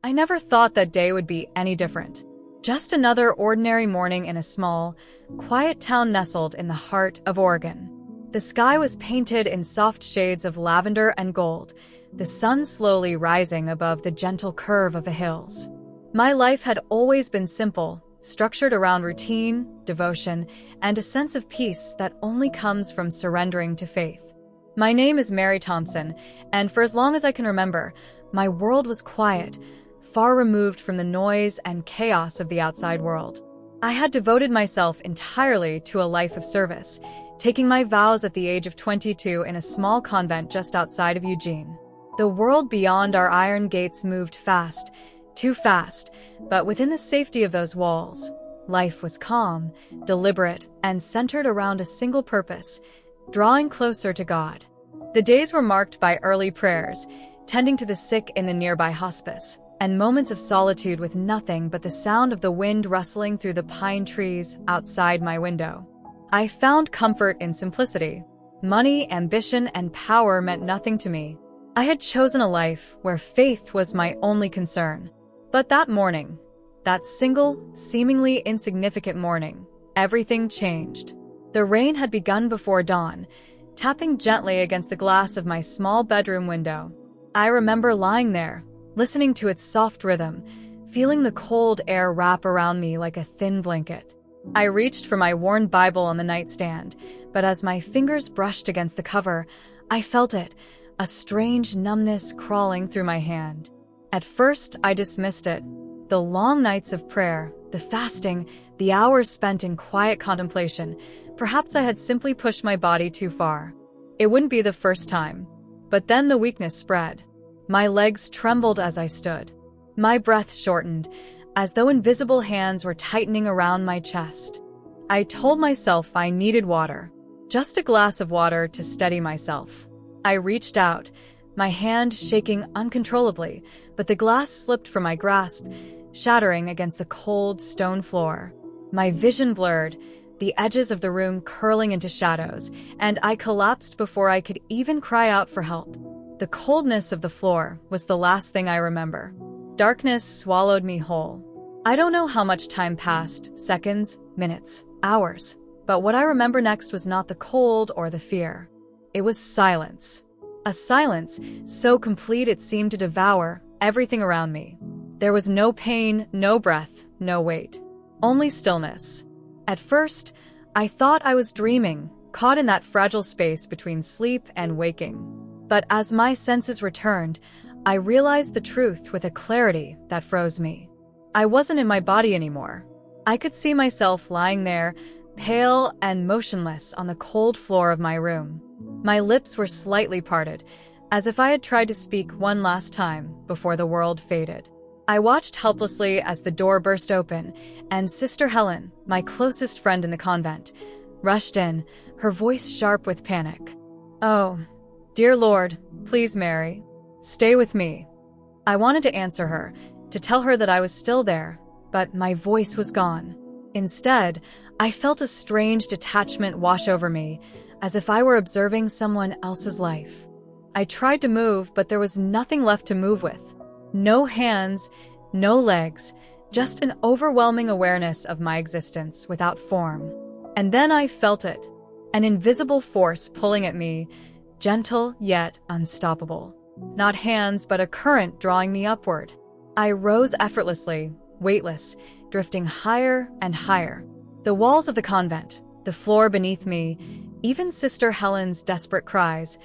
I never thought that day would be any different. Just another ordinary morning in a small, quiet town nestled in the heart of Oregon. The sky was painted in soft shades of lavender and gold, the sun slowly rising above the gentle curve of the hills. My life had always been simple, structured around routine, devotion, and a sense of peace that only comes from surrendering to faith. My name is Mary Thompson, and for as long as I can remember, my world was quiet, far removed from the noise and chaos of the outside world. I had devoted myself entirely to a life of service, taking my vows at the age of 22 in a small convent just outside of Eugene. The world beyond our iron gates moved fast, too fast, but within the safety of those walls, life was calm, deliberate, and centered around a single purpose: drawing closer to God. The days were marked by early prayers, tending to the sick in the nearby hospice, and moments of solitude with nothing but the sound of the wind rustling through the pine trees outside my window. I found comfort in simplicity. Money, ambition, and power meant nothing to me. I had chosen a life where faith was my only concern. But that morning, that single, seemingly insignificant morning, everything changed. The rain had begun before dawn, tapping gently against the glass of my small bedroom window. I remember lying there, listening to its soft rhythm, feeling the cold air wrap around me like a thin blanket. I reached for my worn Bible on the nightstand, but as my fingers brushed against the cover, I felt it, a strange numbness crawling through my hand. At first, I dismissed it. The long nights of prayer, the fasting, the hours spent in quiet contemplation, perhaps I had simply pushed my body too far. It wouldn't be the first time. But then the weakness spread. My legs trembled as I stood. My breath shortened, as though invisible hands were tightening around my chest. I told myself I needed water, just a glass of water to steady myself. I reached out, my hand shaking uncontrollably, but the glass slipped from my grasp, shattering against the cold stone floor. My vision blurred, the edges of the room curling into shadows, and I collapsed before I could even cry out for help. The coldness of the floor was the last thing I remember. Darkness swallowed me whole. I don't know how much time passed, seconds, minutes, hours, but what I remember next was not the cold or the fear. It was silence. A silence so complete it seemed to devour everything around me. There was no pain, no breath, no weight. Only stillness. At first, I thought I was dreaming, caught in that fragile space between sleep and waking. But as my senses returned, I realized the truth with a clarity that froze me. I wasn't in my body anymore. I could see myself lying there, pale and motionless on the cold floor of my room. My lips were slightly parted, as if I had tried to speak one last time before the world faded. I watched helplessly as the door burst open, and Sister Helen, my closest friend in the convent, rushed in, her voice sharp with panic. "Oh, dear Lord, please, Mary, stay with me." I wanted to answer her, to tell her that I was still there, but my voice was gone. Instead, I felt a strange detachment wash over me, as if I were observing someone else's life. I tried to move, but there was nothing left to move with. No hands, no legs, just an overwhelming awareness of my existence without form. And then I felt it, an invisible force pulling at me, gentle yet unstoppable. Not hands, but a current drawing me upward. I rose effortlessly, weightless, drifting higher and higher. The walls of the convent, the floor beneath me, even Sister Helen's desperate cries,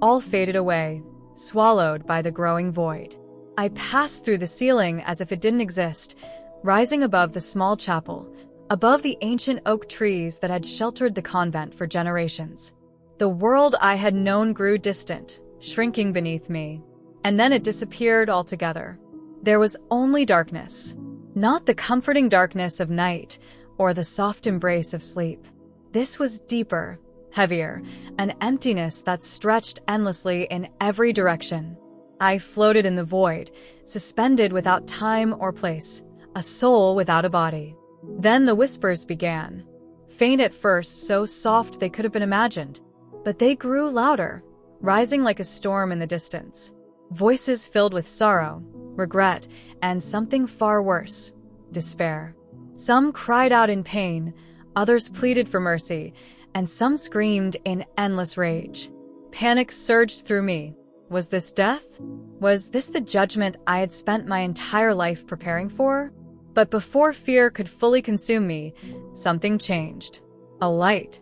all faded away, swallowed by the growing void. I passed through the ceiling as if it didn't exist, rising above the small chapel, above the ancient oak trees that had sheltered the convent for generations. The world I had known grew distant, shrinking beneath me, and then it disappeared altogether. There was only darkness, not the comforting darkness of night or the soft embrace of sleep. This was deeper, heavier, an emptiness that stretched endlessly in every direction. I floated in the void, suspended without time or place, a soul without a body. Then the whispers began. Faint at first, so soft they could have been imagined. But they grew louder, rising like a storm in the distance. Voices filled with sorrow, regret, and something far worse, despair. Some cried out in pain, others pleaded for mercy, and some screamed in endless rage. Panic surged through me. Was this death? Was this the judgment I had spent my entire life preparing for? But before fear could fully consume me, something changed. A light.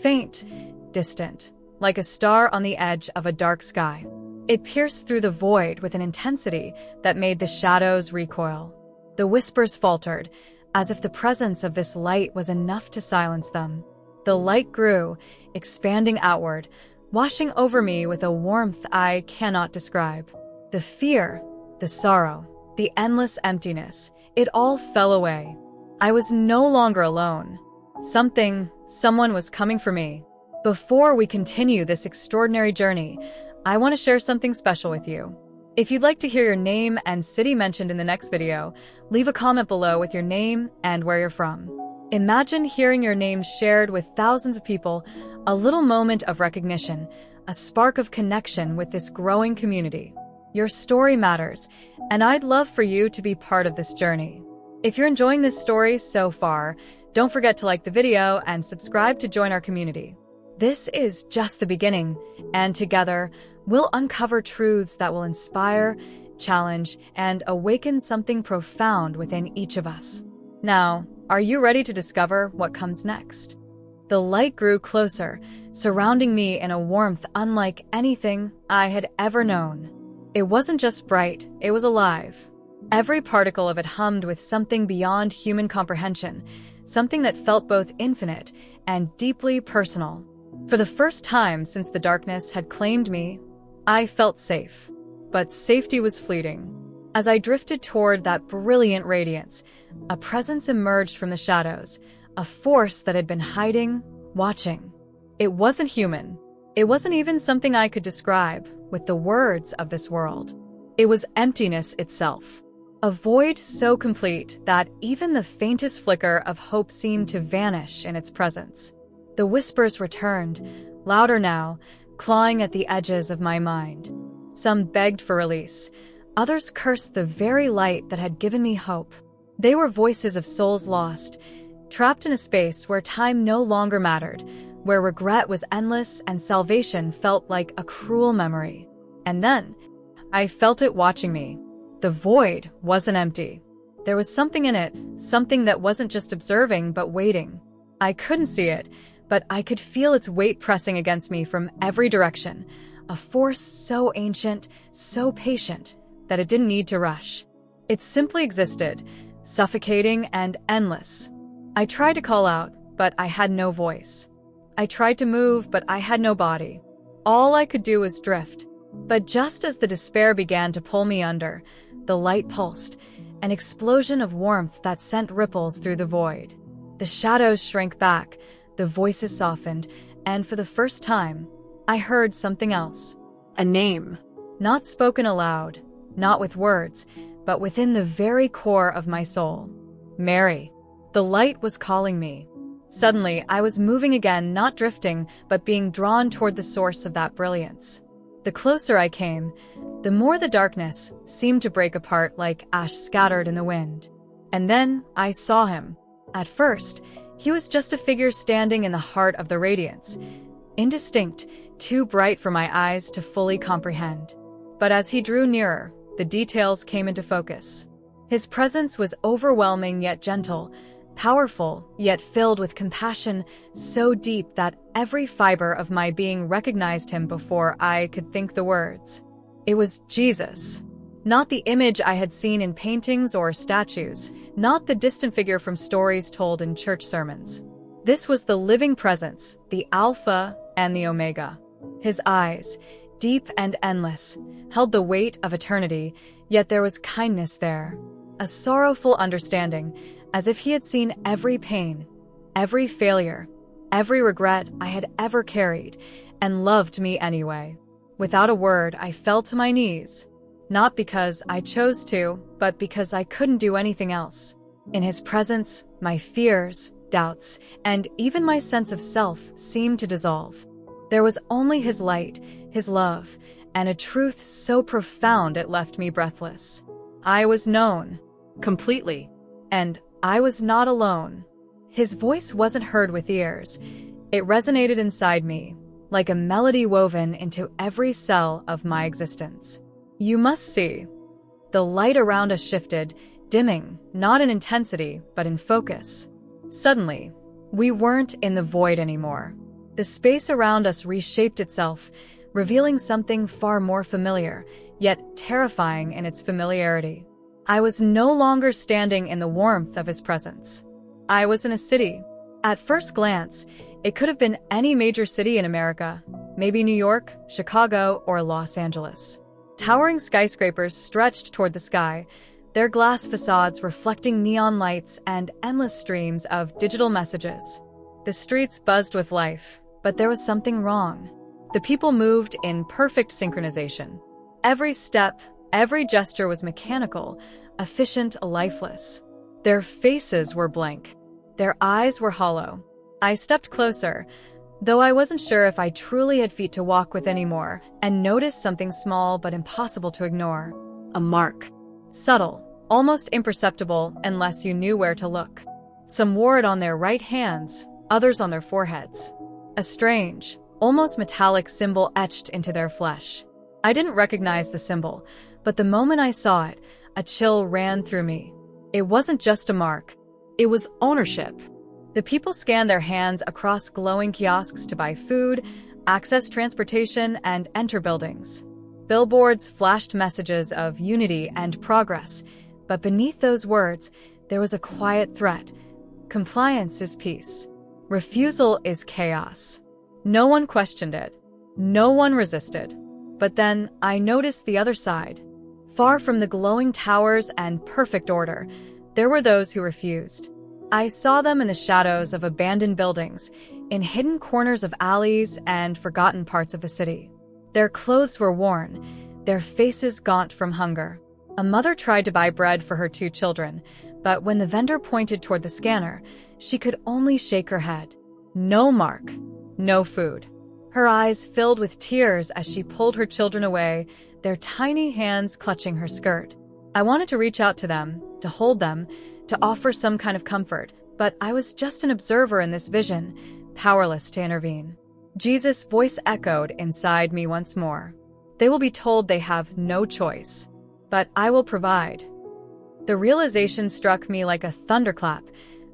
Faint, distant, like a star on the edge of a dark sky. It pierced through the void with an intensity that made the shadows recoil. The whispers faltered, as if the presence of this light was enough to silence them. The light grew, expanding outward, washing over me with a warmth I cannot describe. The fear, the sorrow, the endless emptiness, it all fell away. I was no longer alone. Someone was coming for me. Before we continue this extraordinary journey, I want to share something special with you. If you'd like to hear your name and city mentioned in the next video, leave a comment below with your name and where you're from. Imagine hearing your name shared with thousands of people, a little moment of recognition, a spark of connection with this growing community. Your story matters, and I'd love for you to be part of this journey. If you're enjoying this story so far, don't forget to like the video and subscribe to join our community. This is just the beginning, and together, we'll uncover truths that will inspire, challenge, and awaken something profound within each of us. Now, are you ready to discover what comes next? The light grew closer, surrounding me in a warmth unlike anything I had ever known. It wasn't just bright, it was alive. Every particle of it hummed with something beyond human comprehension, something that felt both infinite and deeply personal. For the first time since the darkness had claimed me, I felt safe. But safety was fleeting. As I drifted toward that brilliant radiance, a presence emerged from the shadows, a force that had been hiding, watching. It wasn't human. It wasn't even something I could describe with the words of this world. It was emptiness itself. A void so complete that even the faintest flicker of hope seemed to vanish in its presence. The whispers returned, louder now, clawing at the edges of my mind. Some begged for release. Others cursed the very light that had given me hope. They were voices of souls lost, trapped in a space where time no longer mattered, where regret was endless and salvation felt like a cruel memory. And then, I felt it watching me. The void wasn't empty. There was something in it, something that wasn't just observing but waiting. I couldn't see it, but I could feel its weight pressing against me from every direction, a force so ancient, so patient, that it didn't need to rush. It simply existed, suffocating and endless. I tried to call out, but I had no voice. I tried to move, but I had no body. All I could do was drift. But just as the despair began to pull me under, the light pulsed, an explosion of warmth that sent ripples through the void. The shadows shrank back, the voices softened, and for the first time, I heard something else. A name. Not spoken aloud, not with words, but within the very core of my soul. Mary. The light was calling me. Suddenly, I was moving again, not drifting, but being drawn toward the source of that brilliance. The closer I came, the more the darkness seemed to break apart like ash scattered in the wind. And then I saw him. At first, he was just a figure standing in the heart of the radiance, indistinct, too bright for my eyes to fully comprehend. But as he drew nearer, the details came into focus. His presence was overwhelming yet gentle, powerful yet filled with compassion so deep that every fiber of my being recognized him before I could think the words. It was Jesus. Not the image I had seen in paintings or statues, not the distant figure from stories told in church sermons. This was the living presence, the Alpha and the Omega. His eyes, deep and endless, held the weight of eternity, yet there was kindness there, a sorrowful understanding, as if he had seen every pain, every failure, every regret I had ever carried, and loved me anyway. Without a word, I fell to my knees. Not because I chose to, but because I couldn't do anything else. In his presence, my fears, doubts, and even my sense of self seemed to dissolve. There was only his light, his love, and a truth so profound it left me breathless. I was known. Completely. And I was not alone. His voice wasn't heard with ears. It resonated inside me, like a melody woven into every cell of my existence. You must see. The light around us shifted, dimming, not in intensity, but in focus. Suddenly, we weren't in the void anymore. The space around us reshaped itself, revealing something far more familiar, yet terrifying in its familiarity. I was no longer standing in the warmth of his presence. I was in a city. At first glance, it could have been any major city in America, maybe New York, Chicago, or Los Angeles. Towering skyscrapers stretched toward the sky, their glass facades reflecting neon lights and endless streams of digital messages. The streets buzzed with life, but there was something wrong. The people moved in perfect synchronization. Every step, every gesture was mechanical, efficient, lifeless. Their faces were blank. Their eyes were hollow. I stepped closer, though I wasn't sure if I truly had feet to walk with anymore, and noticed something small but impossible to ignore. A mark. Subtle, almost imperceptible unless you knew where to look. Some wore it on their right hands, others on their foreheads. A strange, almost metallic symbol etched into their flesh. I didn't recognize the symbol, but the moment I saw it, a chill ran through me. It wasn't just a mark. It was ownership. The people scanned their hands across glowing kiosks to buy food, access transportation, and enter buildings. Billboards flashed messages of unity and progress, but beneath those words, there was a quiet threat. Compliance is peace. Refusal is chaos. No one questioned it. No one resisted. But then I noticed the other side. Far from the glowing towers and perfect order, there were those who refused. I saw them in the shadows of abandoned buildings, in hidden corners of alleys and forgotten parts of the city. Their clothes were worn, their faces gaunt from hunger. A mother tried to buy bread for her 2 children, but when the vendor pointed toward the scanner, she could only shake her head. No mark, no food. Her eyes filled with tears as she pulled her children away, their tiny hands clutching her skirt. I wanted to reach out to them, to hold them, to offer some kind of comfort, but I was just an observer in this vision, powerless to intervene. Jesus' voice echoed inside me once more. They will be told they have no choice, but I will provide. The realization struck me like a thunderclap.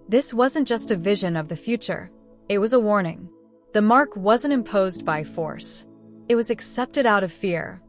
This wasn't just a vision of the future. It was a warning. The mark wasn't imposed by force. It was accepted out of fear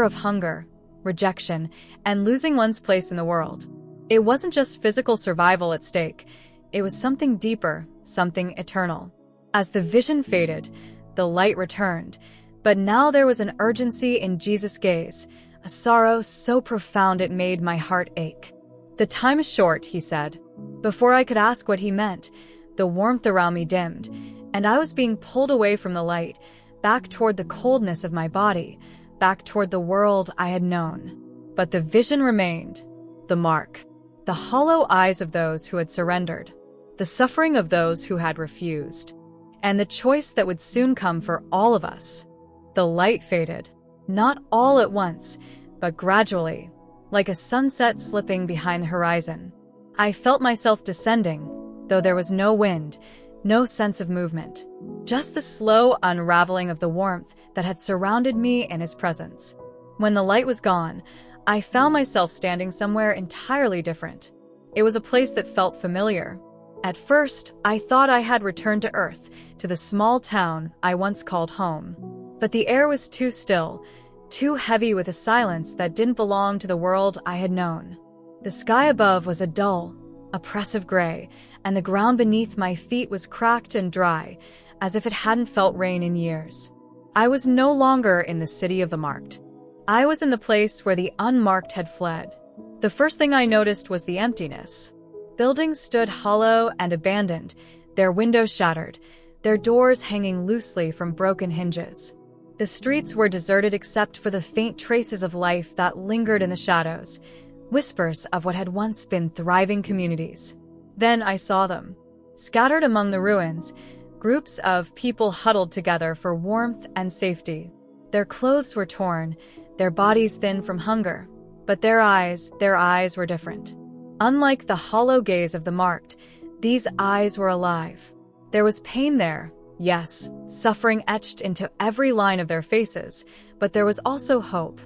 of hunger, rejection, and losing one's place in the world. It wasn't just physical survival at stake. It was something deeper, something eternal. As the vision faded, the light returned, but now there was an urgency in Jesus' gaze, a sorrow so profound it made my heart ache. "The time is short," he said. Before I could ask what he meant, the warmth around me dimmed, and I was being pulled away from the light, back toward the coldness of my body, back toward the world I had known. But the vision remained. The mark. The hollow eyes of those who had surrendered. The suffering of those who had refused. And the choice that would soon come for all of us. The light faded. Not all at once, but gradually, like a sunset slipping behind the horizon. I felt myself descending, though there was no wind, no sense of movement. Just the slow unraveling of the warmth that had surrounded me in his presence. When the light was gone, I found myself standing somewhere entirely different. It was a place that felt familiar. At first, I thought I had returned to Earth, to the small town I once called home. But the air was too still, too heavy with a silence that didn't belong to the world I had known. The sky above was a dull, oppressive gray, and the ground beneath my feet was cracked and dry, as if it hadn't felt rain in years. I was no longer in the city of the marked. I was in the place where the unmarked had fled. The first thing I noticed was the emptiness. Buildings stood hollow and abandoned, their windows shattered, their doors hanging loosely from broken hinges. The streets were deserted except for the faint traces of life that lingered in the shadows, whispers of what had once been thriving communities. Then I saw them. Scattered among the ruins, groups of people huddled together for warmth and safety. Their clothes were torn, their bodies thin from hunger, But their eyes were different. Unlike the hollow gaze of the marked, these eyes were alive. There was pain there, yes, suffering etched into every line of their faces, but there was also hope.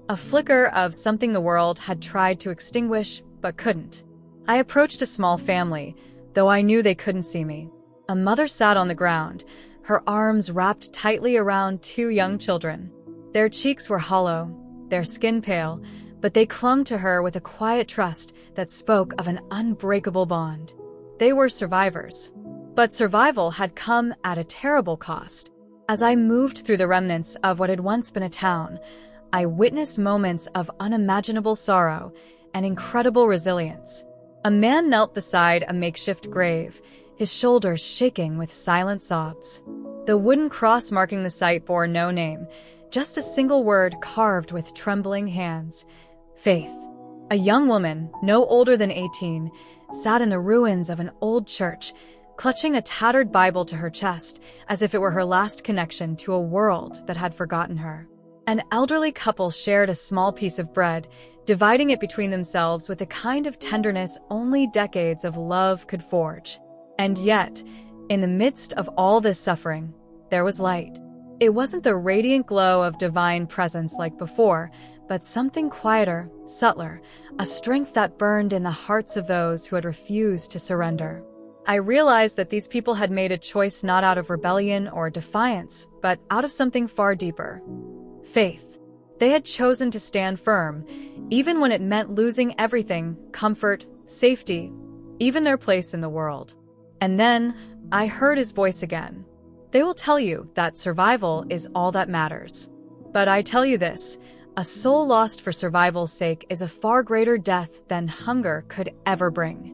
A flicker of something the world had tried to extinguish, but couldn't. I approached a small family, though I knew they couldn't see me. A mother sat on the ground, her arms wrapped tightly around two young children. Their cheeks were hollow, their skin pale, but they clung to her with a quiet trust that spoke of an unbreakable bond. They were survivors. But survival had come at a terrible cost. As I moved through the remnants of what had once been a town, I witnessed moments of unimaginable sorrow and incredible resilience. A man knelt beside a makeshift grave, his shoulders shaking with silent sobs. The wooden cross marking the site bore no name, just a single word carved with trembling hands: faith. A young woman, no older than 18, sat in the ruins of an old church, clutching a tattered Bible to her chest as if it were her last connection to a world that had forgotten her. An elderly couple shared a small piece of bread, dividing it between themselves with a kind of tenderness only decades of love could forge. And yet, in the midst of all this suffering, there was light. It wasn't the radiant glow of divine presence like before, but something quieter, subtler, a strength that burned in the hearts of those who had refused to surrender. I realized that these people had made a choice not out of rebellion or defiance, but out of something far deeper: faith. They had chosen to stand firm, even when it meant losing everything: comfort, safety, even their place in the world. And then I heard his voice again. They will tell you that survival is all that matters. But I tell you this: a soul lost for survival's sake is a far greater death than hunger could ever bring.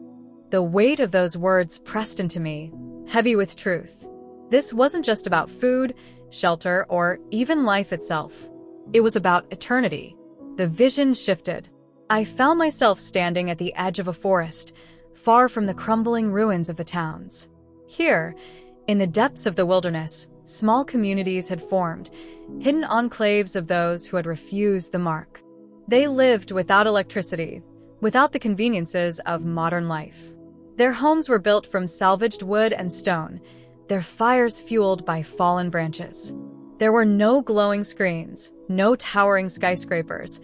The weight of those words pressed into me, heavy with truth. This wasn't just about food, shelter, or even life itself. It was about eternity. The vision shifted. I found myself standing at the edge of a forest, far from the crumbling ruins of the towns. Here, in the depths of the wilderness, small communities had formed, hidden enclaves of those who had refused the mark. They lived without electricity, without the conveniences of modern life. Their homes were built from salvaged wood and stone, their fires fueled by fallen branches. There were no glowing screens, no towering skyscrapers,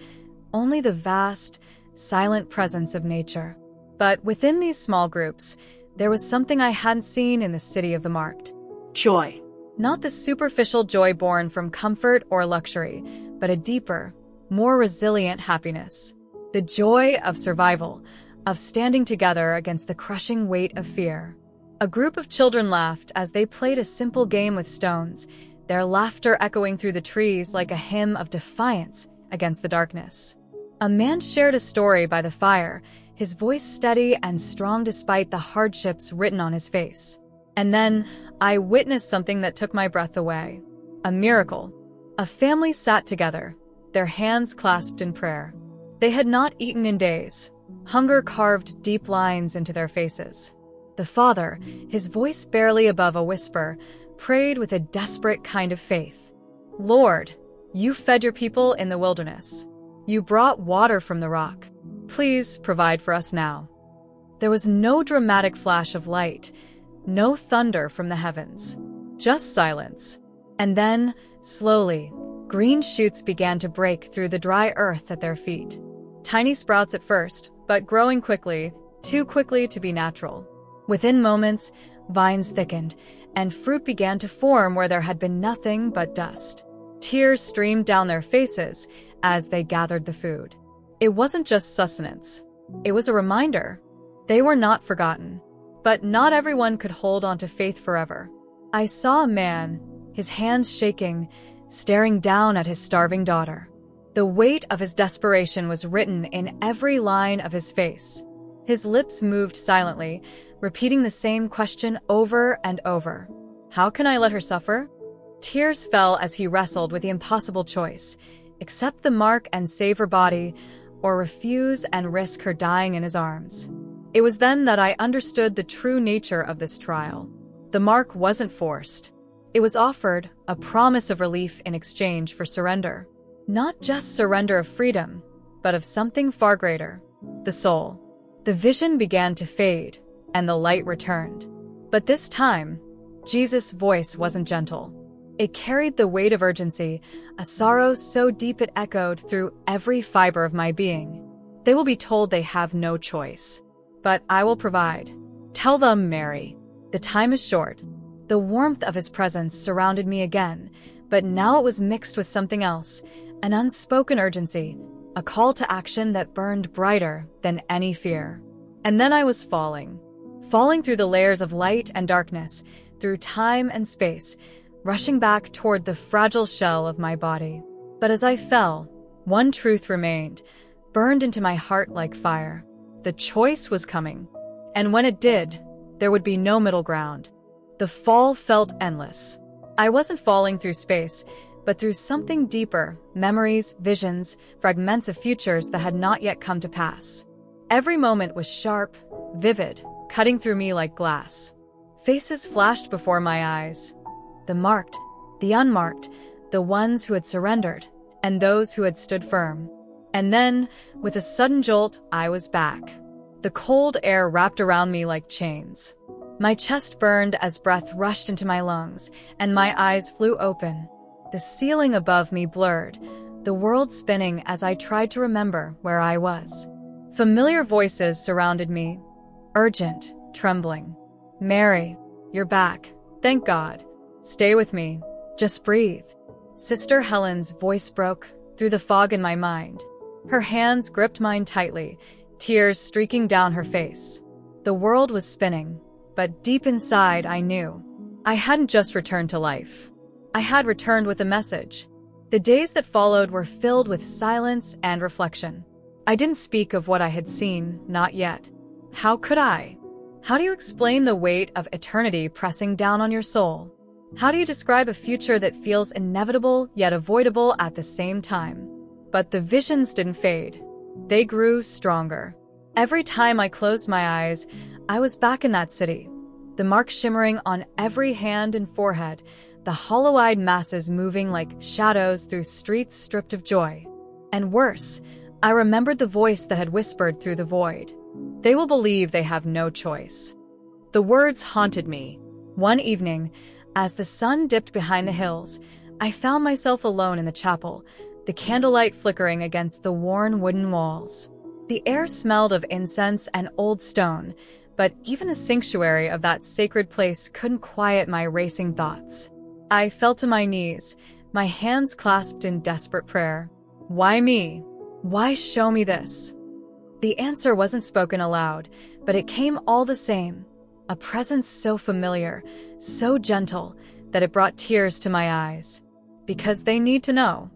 only the vast, silent presence of nature. But within these small groups, there was something I hadn't seen in the city of the marked: joy. Not the superficial joy born from comfort or luxury, but a deeper, more resilient happiness. The joy of survival, of standing together against the crushing weight of fear. A group of children laughed as they played a simple game with stones, their laughter echoing through the trees like a hymn of defiance against the darkness. A man shared a story by the fire, his voice steady and strong despite the hardships written on his face. And then I witnessed something that took my breath away. A miracle. A family sat together, their hands clasped in prayer. They had not eaten in days. Hunger carved deep lines into their faces. The father, his voice barely above a whisper, prayed with a desperate kind of faith. Lord, you fed your people in the wilderness. You brought water from the rock. Please provide for us now. There was no dramatic flash of light, no thunder from the heavens, just silence. And then, slowly, green shoots began to break through the dry earth at their feet. Tiny sprouts at first, but growing quickly, too quickly to be natural. Within moments, vines thickened, and fruit began to form where there had been nothing but dust. Tears streamed down their faces as they gathered the food. It wasn't just sustenance. It was a reminder. They were not forgotten. But not everyone could hold on to faith forever. I saw a man, his hands shaking, staring down at his starving daughter. The weight of his desperation was written in every line of his face. His lips moved silently, repeating the same question over and over. How can I let her suffer? Tears fell as he wrestled with the impossible choice: accept the mark and save her body, or refuse and risk her dying in his arms. It was then that I understood the true nature of this trial. The mark wasn't forced. It was offered, a promise of relief in exchange for surrender. Not just surrender of freedom, but of something far greater, the soul. The vision began to fade, and the light returned. But this time, Jesus' voice wasn't gentle. It carried the weight of urgency, a sorrow so deep it echoed through every fiber of my being. They will be told they have no choice. But I will provide. Tell them, Mary. The time is short. The warmth of his presence surrounded me again, but now it was mixed with something else, an unspoken urgency, a call to action that burned brighter than any fear. And then I was falling through the layers of light and darkness, through time and space, rushing back toward the fragile shell of my body. But as I fell, one truth remained, burned into my heart like fire. The choice was coming. And when it did, there would be no middle ground. The fall felt endless. I wasn't falling through space, but through something deeper, memories, visions, fragments of futures that had not yet come to pass. Every moment was sharp, vivid, cutting through me like glass. Faces flashed before my eyes. The marked, the unmarked, the ones who had surrendered, and those who had stood firm. And then, with a sudden jolt, I was back. The cold air wrapped around me like chains. My chest burned as breath rushed into my lungs, and my eyes flew open. The ceiling above me blurred, the world spinning as I tried to remember where I was. Familiar voices surrounded me, urgent, trembling. Mary, you're back. Thank God. Stay with me. Just breathe. Sister Helen's voice broke through the fog in my mind. Her hands gripped mine tightly, tears streaking down her face. The world was spinning, but deep inside I knew. I hadn't just returned to life. I had returned with a message. The days that followed were filled with silence and reflection. I didn't speak of what I had seen, not yet. How could I? How do you explain the weight of eternity pressing down on your soul? How do you describe a future that feels inevitable yet avoidable at the same time? But the visions didn't fade. They grew stronger. Every time I closed my eyes, I was back in that city. The marks shimmering on every hand and forehead, the hollow-eyed masses moving like shadows through streets stripped of joy. And worse, I remembered the voice that had whispered through the void. They will believe they have no choice. The words haunted me. One evening, as the sun dipped behind the hills, I found myself alone in the chapel, the candlelight flickering against the worn wooden walls. The air smelled of incense and old stone, but even the sanctuary of that sacred place couldn't quiet my racing thoughts. I fell to my knees, my hands clasped in desperate prayer. Why me? Why show me this? The answer wasn't spoken aloud, but it came all the same. A presence so familiar, so gentle, that it brought tears to my eyes. Because they need to know.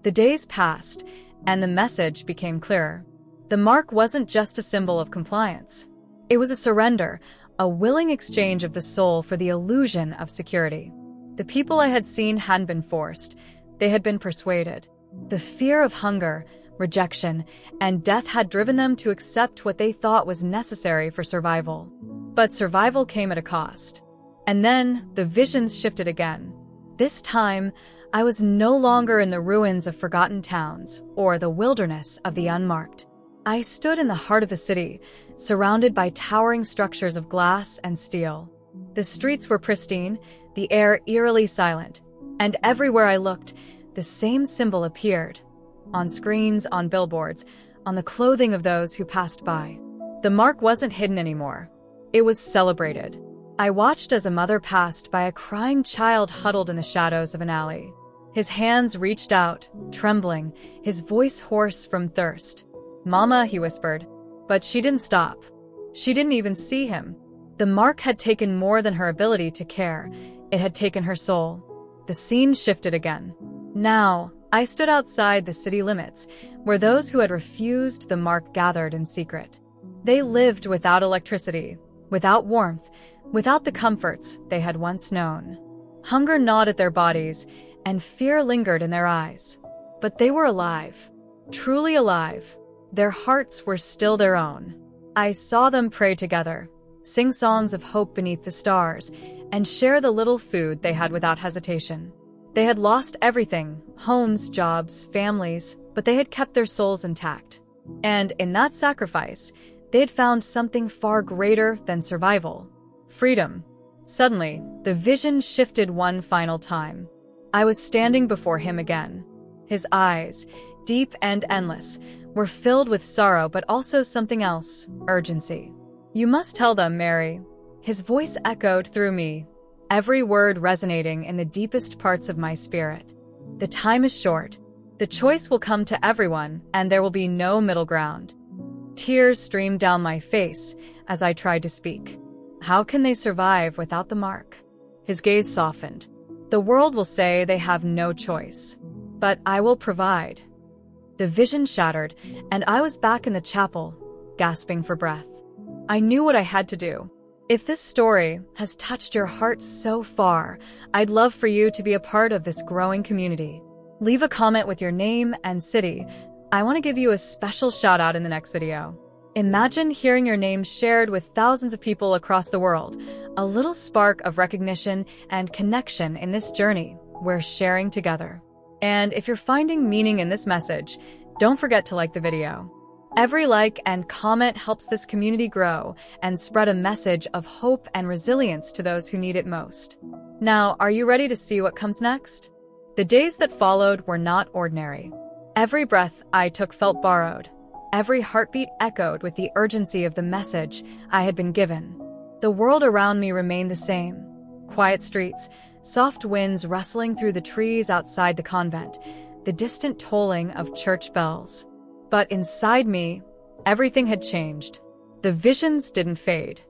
The days passed, and the message became clearer. The mark wasn't just a symbol of compliance. It was a surrender, a willing exchange of the soul for the illusion of security. The people I had seen hadn't been forced. They had been persuaded. The fear of hunger, rejection, and death had driven them to accept what they thought was necessary for survival. But survival came at a cost. And then the visions shifted again. This time, I was no longer in the ruins of forgotten towns or the wilderness of the unmarked. I stood in the heart of the city, surrounded by towering structures of glass and steel. The streets were pristine, the air eerily silent, and everywhere I looked, the same symbol appeared. On screens, on billboards, on the clothing of those who passed by. The mark wasn't hidden anymore. It was celebrated. I watched as a mother passed by a crying child huddled in the shadows of an alley. His hands reached out, trembling, his voice hoarse from thirst. "Mama," he whispered. But she didn't stop. She didn't even see him. The mark had taken more than her ability to care. It had taken her soul. The scene shifted again. Now, I stood outside the city limits, where those who had refused the mark gathered in secret. They lived without electricity, without warmth, without the comforts they had once known. Hunger gnawed at their bodies, and fear lingered in their eyes. But they were alive, truly alive. Their hearts were still their own. I saw them pray together, sing songs of hope beneath the stars, and share the little food they had without hesitation. They had lost everything, homes, jobs, families, but they had kept their souls intact. And in that sacrifice, they had found something far greater than survival: freedom. Suddenly, the vision shifted one final time. I was standing before him again. His eyes, deep and endless, were filled with sorrow but also something else: urgency. "You must tell them, Mary." His voice echoed through me, every word resonating in the deepest parts of my spirit. "The time is short. The choice will come to everyone, and there will be no middle ground." Tears streamed down my face as I tried to speak. How can they survive without the mark? His gaze softened. "The world will say they have no choice, but I will provide." The vision shattered, and I was back in the chapel, gasping for breath. I knew what I had to do. If this story has touched your heart so far, I'd love for you to be a part of this growing community. Leave a comment with your name and city. I want to give you a special shout out in the next video. Imagine hearing your name shared with thousands of people across the world, a little spark of recognition and connection in this journey we're sharing together. And if you're finding meaning in this message, don't forget to like the video. Every like and comment helps this community grow and spread a message of hope and resilience to those who need it most. Now, are you ready to see what comes next? The days that followed were not ordinary. Every breath I took felt borrowed. Every heartbeat echoed with the urgency of the message I had been given. The world around me remained the same. Quiet streets, soft winds rustling through the trees outside the convent, the distant tolling of church bells. But inside me, everything had changed. The visions didn't fade.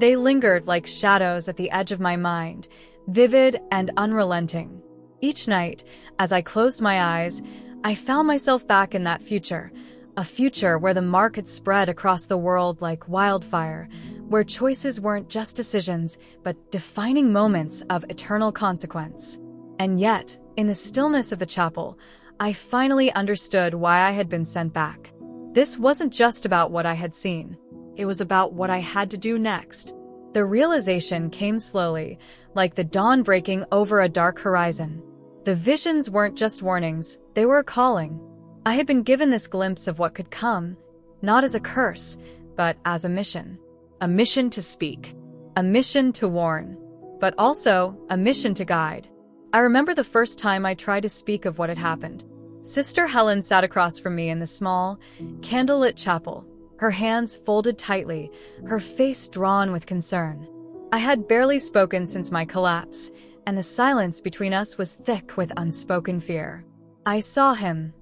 They lingered like shadows at the edge of my mind, vivid and unrelenting. Each night, as I closed my eyes, I found myself back in that future, a future where the mark had spread across the world like wildfire, where choices weren't just decisions, but defining moments of eternal consequence. And yet, in the stillness of the chapel, I finally understood why I had been sent back. This wasn't just about what I had seen. It was about what I had to do next. The realization came slowly, like the dawn breaking over a dark horizon. The visions weren't just warnings, they were a calling. I had been given this glimpse of what could come, not as a curse, but as a mission. A mission to speak, a mission to warn, but also a mission to guide. I remember the first time I tried to speak of what had happened. Sister Helen sat across from me in the small, candlelit chapel, her hands folded tightly, her face drawn with concern. I had barely spoken since my collapse, and the silence between us was thick with unspoken fear. "I saw him,"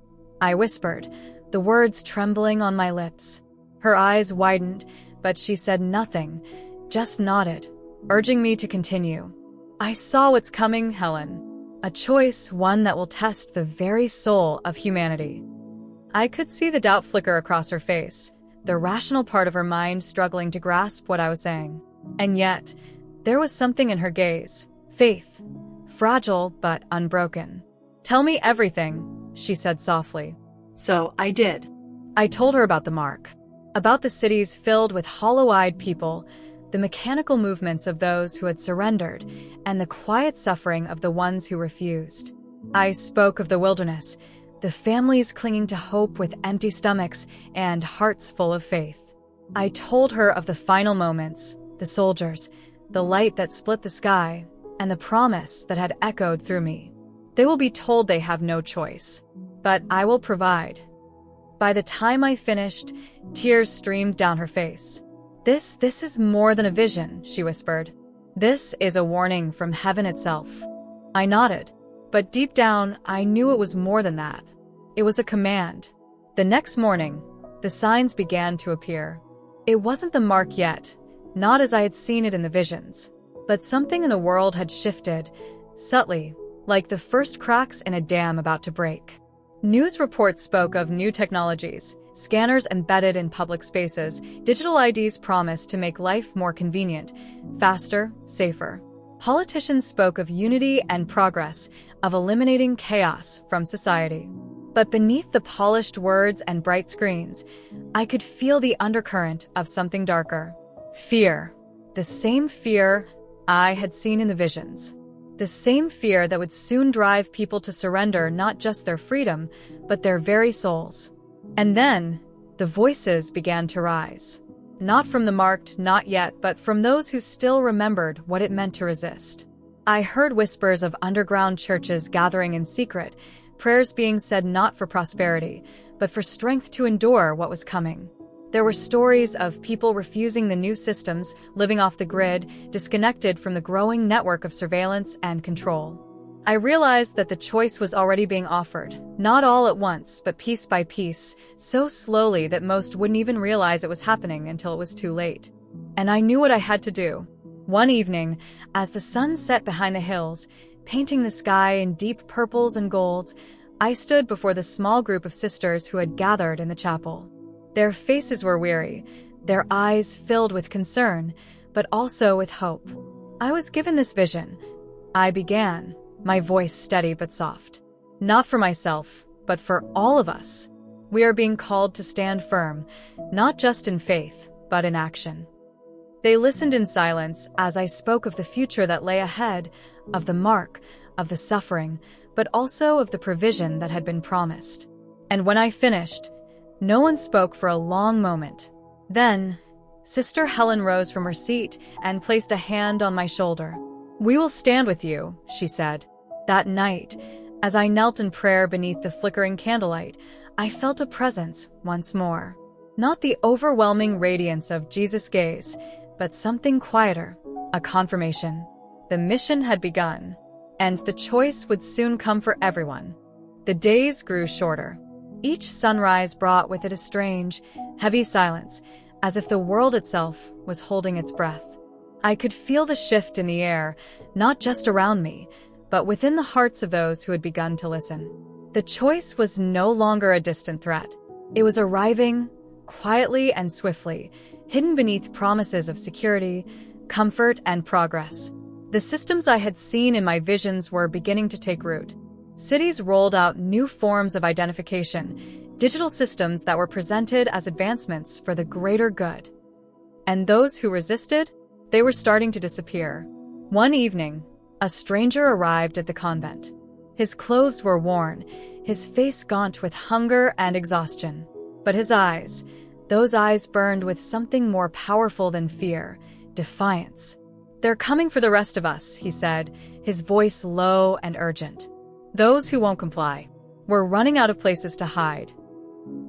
I whispered, the words trembling on my lips. Her eyes widened, but she said nothing, just nodded, urging me to continue. "I saw what's coming, Helen. A choice, one that will test the very soul of humanity." I could see the doubt flicker across her face, the rational part of her mind struggling to grasp what I was saying. And yet, there was something in her gaze, faith, fragile but unbroken. "Tell me everything," she said softly. So I did. I told her about the mark, about the cities filled with hollow-eyed people, the mechanical movements of those who had surrendered, and the quiet suffering of the ones who refused. I spoke of the wilderness, the families clinging to hope with empty stomachs and hearts full of faith. I told her of the final moments, the soldiers, the light that split the sky, and the promise that had echoed through me. They will be told they have no choice, but I will provide. By the time I finished, tears streamed down her face. This is more than a vision," she whispered. "This is a warning from heaven itself." I nodded, but deep down, I knew it was more than that. It was a command. The next morning, the signs began to appear. It wasn't the mark yet, not as I had seen it in the visions, but something in the world had shifted, subtly, like the first cracks in a dam about to break. News reports spoke of new technologies, scanners embedded in public spaces, digital IDs promised to make life more convenient, faster, safer. Politicians spoke of unity and progress, of eliminating chaos from society. But beneath the polished words and bright screens, I could feel the undercurrent of something darker. Fear. The same fear I had seen in the visions. The same fear that would soon drive people to surrender not just their freedom, but their very souls. And then, the voices began to rise. Not from the marked, not yet, but from those who still remembered what it meant to resist. I heard whispers of underground churches gathering in secret, prayers being said not for prosperity, but for strength to endure what was coming. There were stories of people refusing the new systems, living off the grid, disconnected from the growing network of surveillance and control. I realized that the choice was already being offered, not all at once, but piece by piece, so slowly that most wouldn't even realize it was happening until it was too late. And I knew what I had to do. One evening, as the sun set behind the hills, painting the sky in deep purples and golds, I stood before the small group of sisters who had gathered in the chapel. Their faces were weary, their eyes filled with concern, but also with hope. I was given this vision. I began, my voice steady but soft. Not for myself, but for all of us. We are being called to stand firm, not just in faith, but in action. They listened in silence as I spoke of the future that lay ahead, of the mark, of the suffering, but also of the provision that had been promised. And when I finished, no one spoke for a long moment. Then, Sister Helen rose from her seat and placed a hand on my shoulder. "We will stand with you," she said. That night, as I knelt in prayer beneath the flickering candlelight, I felt a presence once more. Not the overwhelming radiance of Jesus' gaze, but something quieter, a confirmation. The mission had begun, and the choice would soon come for everyone. The days grew shorter. Each sunrise brought with it a strange, heavy silence, as if the world itself was holding its breath. I could feel the shift in the air, not just around me, but within the hearts of those who had begun to listen. The choice was no longer a distant threat. It was arriving, quietly and swiftly, hidden beneath promises of security, comfort, and progress. The systems I had seen in my visions were beginning to take root. Cities rolled out new forms of identification, digital systems that were presented as advancements for the greater good. And those who resisted, they were starting to disappear. One evening, a stranger arrived at the convent. His clothes were worn, his face gaunt with hunger and exhaustion. But his eyes, those eyes burned with something more powerful than fear, defiance. "They're coming for the rest of us," he said, his voice low and urgent. "Those who won't comply. We're running out of places to hide."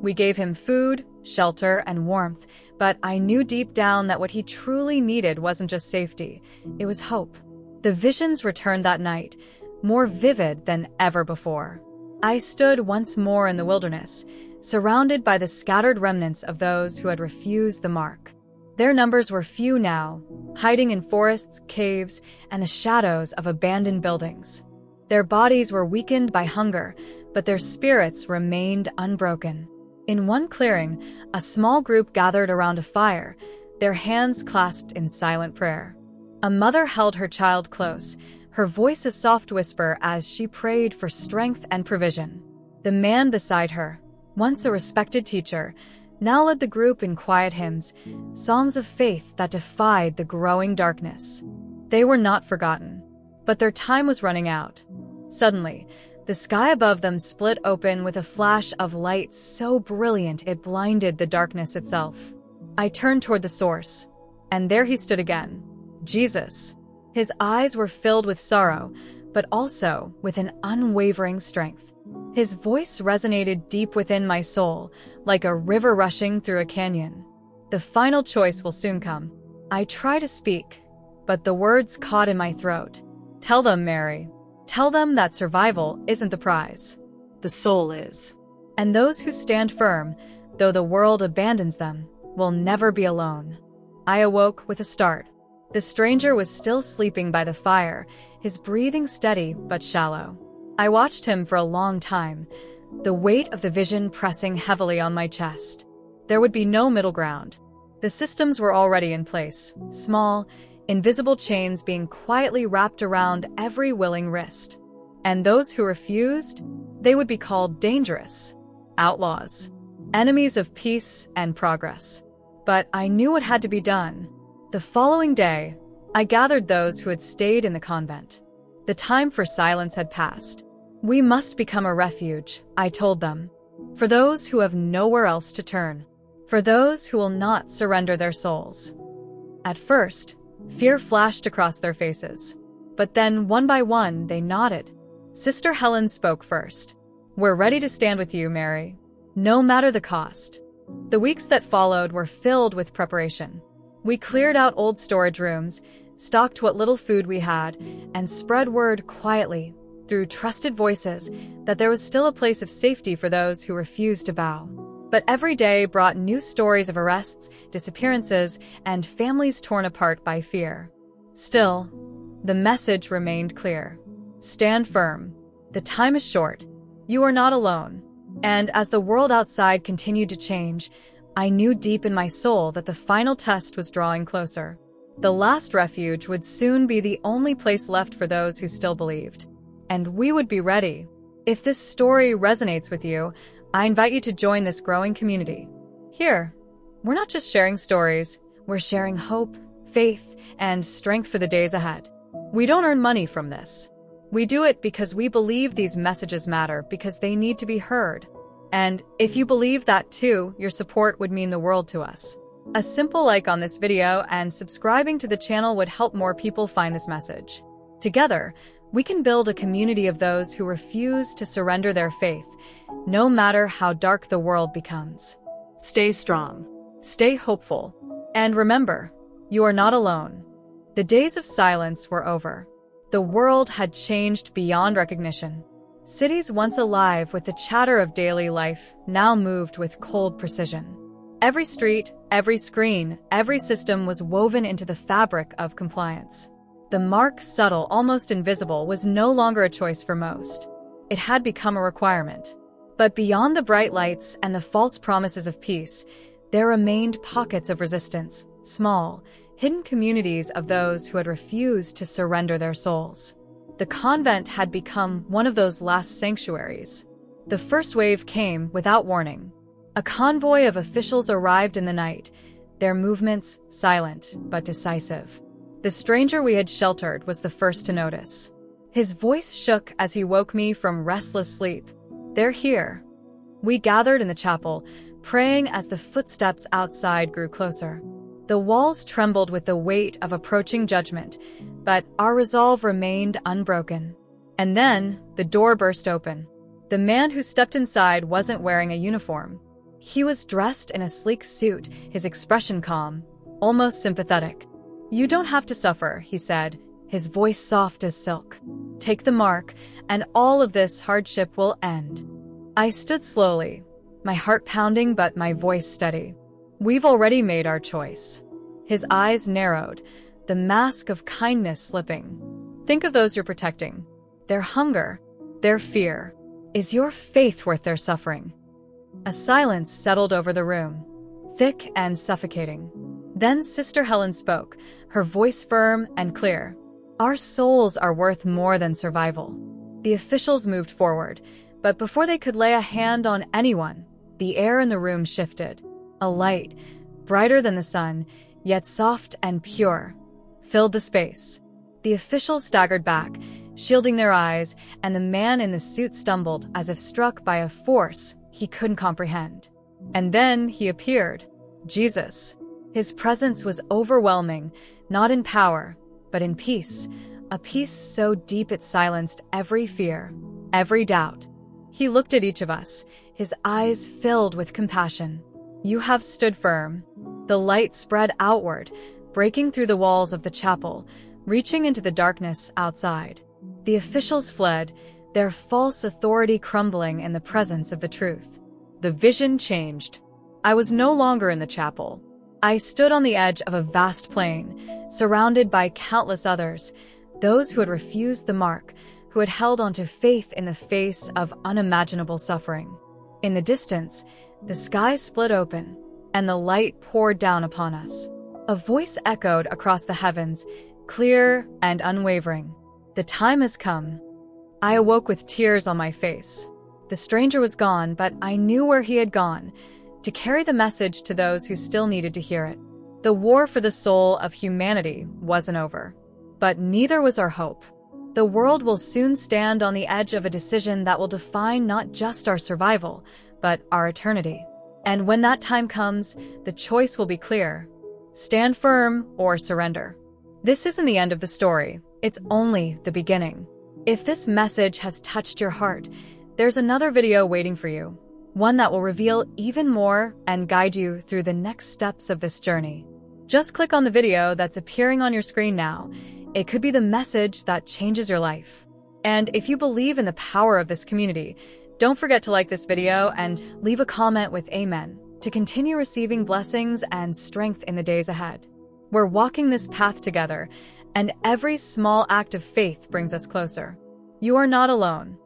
We gave him food, shelter, and warmth, but I knew deep down that what he truly needed wasn't just safety, it was hope. The visions returned that night, more vivid than ever before. I stood once more in the wilderness, surrounded by the scattered remnants of those who had refused the mark. Their numbers were few now, hiding in forests, caves, and the shadows of abandoned buildings. Their bodies were weakened by hunger, but their spirits remained unbroken. In one clearing, a small group gathered around a fire, their hands clasped in silent prayer. A mother held her child close, her voice a soft whisper as she prayed for strength and provision. The man beside her, once a respected teacher, now led the group in quiet hymns, songs of faith that defied the growing darkness. They were not forgotten, but their time was running out. Suddenly, the sky above them split open with a flash of light so brilliant it blinded the darkness itself. I turned toward the source, and there he stood again, Jesus. His eyes were filled with sorrow, but also with an unwavering strength. His voice resonated deep within my soul, like a river rushing through a canyon. "The final choice will soon come." I tried to speak, but the words caught in my throat. "Tell them, Mary. Tell them that survival isn't the prize. The soul is. And those who stand firm, though the world abandons them, will never be alone." I awoke with a start. The stranger was still sleeping by the fire, his breathing steady but shallow. I watched him for a long time, the weight of the vision pressing heavily on my chest. There would be no middle ground. The systems were already in place, small, invisible chains being quietly wrapped around every willing wrist. And those who refused, they would be called dangerous, outlaws, enemies of peace and progress. But I knew what had to be done. The following day, I gathered those who had stayed in the convent. The time for silence had passed. We must become a refuge, I told them, for those who have nowhere else to turn, for those who will not surrender their souls. At first, fear flashed across their faces, but then one by one they nodded. Sister Helen spoke first. "We're ready to stand with you, Mary, no matter the cost." The weeks that followed were filled with preparation. We cleared out old storage rooms, stocked what little food we had, and spread word quietly, through trusted voices, that there was still a place of safety for those who refused to bow. But every day brought new stories of arrests, disappearances, and families torn apart by fear. Still, the message remained clear. Stand firm. The time is short. You are not alone. And as the world outside continued to change, I knew deep in my soul that the final test was drawing closer. The last refuge would soon be the only place left for those who still believed. And we would be ready. If this story resonates with you, I invite you to join this growing community. Here, we're not just sharing stories, we're sharing hope, faith, and strength for the days ahead. We don't earn money from this. We do it because we believe these messages matter, because they need to be heard. And if you believe that too, your support would mean the world to us. A simple like on this video and subscribing to the channel would help more people find this message. Together, we can build a community of those who refuse to surrender their faith, no matter how dark the world becomes. Stay strong, stay hopeful, and remember, you are not alone. The days of silence were over. The world had changed beyond recognition. Cities once alive with the chatter of daily life now moved with cold precision. Every street, every screen, every system was woven into the fabric of compliance. The mark, subtle, almost invisible, was no longer a choice for most. It had become a requirement. But beyond the bright lights and the false promises of peace, there remained pockets of resistance, small, hidden communities of those who had refused to surrender their souls. The convent had become one of those last sanctuaries. The first wave came without warning. A convoy of officials arrived in the night, their movements silent but decisive. The stranger we had sheltered was the first to notice. His voice shook as he woke me from restless sleep. "They're here." We gathered in the chapel, praying as the footsteps outside grew closer. The walls trembled with the weight of approaching judgment, but our resolve remained unbroken. And then, the door burst open. The man who stepped inside wasn't wearing a uniform. He was dressed in a sleek suit, his expression calm, almost sympathetic. "You don't have to suffer," he said, his voice soft as silk. "Take the mark, and all of this hardship will end." I stood slowly, my heart pounding but my voice steady. "We've already made our choice." His eyes narrowed, the mask of kindness slipping. "Think of those you're protecting. Their hunger, their fear. Is your faith worth their suffering?" A silence settled over the room, thick and suffocating. Then Sister Helen spoke, her voice firm and clear. "Our souls are worth more than survival." The officials moved forward, but before they could lay a hand on anyone, the air in the room shifted. A light, brighter than the sun, yet soft and pure, filled the space. The officials staggered back, shielding their eyes, and the man in the suit stumbled as if struck by a force he couldn't comprehend. And then he appeared, Jesus. His presence was overwhelming, not in power, but in peace, a peace so deep it silenced every fear, every doubt. He looked at each of us, his eyes filled with compassion. "You have stood firm." The light spread outward, breaking through the walls of the chapel, reaching into the darkness outside. The officials fled, their false authority crumbling in the presence of the truth. The vision changed. I was no longer in the chapel. I stood on the edge of a vast plain, surrounded by countless others, those who had refused the mark, who had held onto faith in the face of unimaginable suffering. In the distance, the sky split open, and the light poured down upon us. A voice echoed across the heavens, clear and unwavering. "The time has come." I awoke with tears on my face. The stranger was gone, but I knew where he had gone, to carry the message to those who still needed to hear it. The war for the soul of humanity wasn't over. But neither was our hope. The world will soon stand on the edge of a decision that will define not just our survival, but our eternity. And when that time comes, the choice will be clear: stand firm or surrender. This isn't the end of the story. It's only the beginning. If this message has touched your heart, there's another video waiting for you, one that will reveal even more and guide you through the next steps of this journey. Just click on the video that's appearing on your screen now. It could be the message that changes your life. And if you believe in the power of this community, don't forget to like this video and leave a comment with Amen to continue receiving blessings and strength in the days ahead. We're walking this path together, and every small act of faith brings us closer. You are not alone.